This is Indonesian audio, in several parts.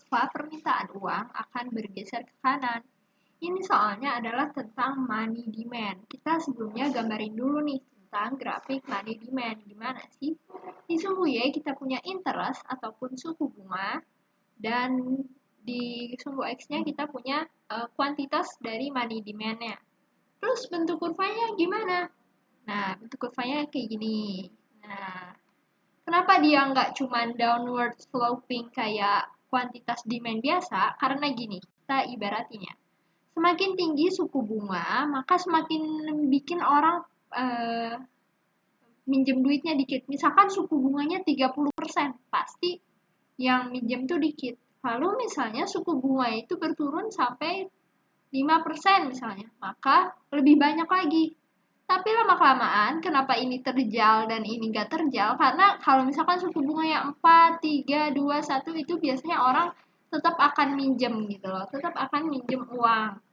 kurva permintaan uang akan bergeser ke kanan. Ini soalnya adalah tentang money demand. Kita sebelumnya gambarin dulu nih tentang grafik money demand. Gimana sih? Di suku Y kita punya interest ataupun suku bunga, dan di suku X-nya kita punya kuantitas dari money demand-nya. Terus bentuk kurvanya gimana? Nah, bentuk kurvanya kayak gini. Nah, kenapa dia nggak cuma downward sloping kayak kuantitas demand biasa? Karena gini, kita ibaratinnya. Semakin tinggi suku bunga, maka semakin bikin orang minjem duitnya dikit. Misalkan suku bunganya 30%, pasti yang minjem tuh dikit. Lalu misalnya suku bunga itu berturun sampai 5% misalnya, maka lebih banyak lagi. Tapi lama-kelamaan, kenapa ini terjal dan ini nggak terjal? Karena kalau misalkan suku bunga yang 4, 3, 2, 1 itu biasanya orang tetap akan minjem gitu loh. Tetap akan minjem uang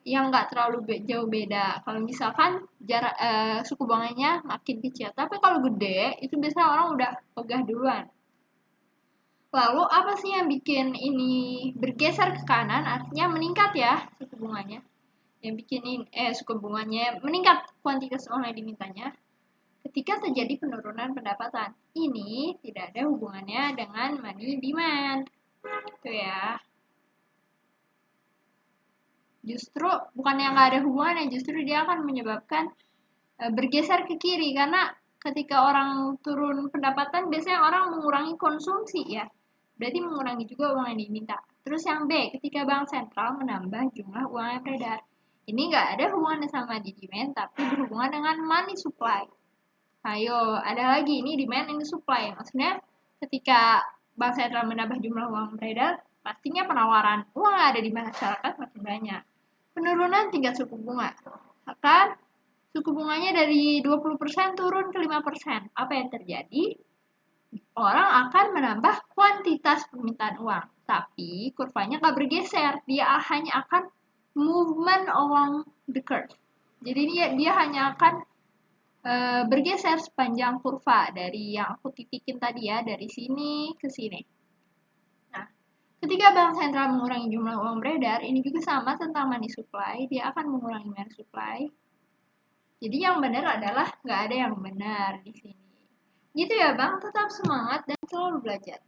yang nggak terlalu jauh beda. Kalau misalkan jarak suku bunganya makin kecil. Tapi kalau gede, itu biasanya orang udah pegah duluan. Lalu apa sih yang bikin ini bergeser ke kanan? Artinya meningkat ya suku bunganya. Yang bikin suku bunganya meningkat kuantitas uang yang dimintanya ketika terjadi penurunan pendapatan. Ini tidak ada hubungannya dengan money demand. Gitu ya. Justru bukan yang nggak ada hubungannya, justru dia akan menyebabkan bergeser ke kiri karena ketika orang turun pendapatan biasanya orang mengurangi konsumsi ya. Berarti mengurangi juga uang yang diminta. Terus yang B, ketika bank sentral menambah jumlah uang yang beredar. Ini nggak ada hubungannya sama di demand, tapi berhubungan dengan money supply. Ayo, ada lagi, ini demand ini supply. Maksudnya ketika bank sentral menambah jumlah uang beredar, pastinya penawaran uang yang ada di masyarakat makin banyak. Penurunan tingkat suku bunga. Akan suku bunganya dari 20% turun ke 5%. Apa yang terjadi? Orang akan menambah kuantitas permintaan uang. Tapi kurvanya nggak bergeser. Dia hanya akan movement along the curve. Jadi dia hanya akan bergeser sepanjang kurva dari yang aku titikin tadi ya, dari sini ke sini. Nah, ketika bank sentral mengurangi jumlah uang beredar, ini juga sama tentang money supply, dia akan mengurangi money supply. Jadi yang benar adalah nggak ada yang benar di sini. Gitu ya Bang, tetap semangat dan selalu belajar.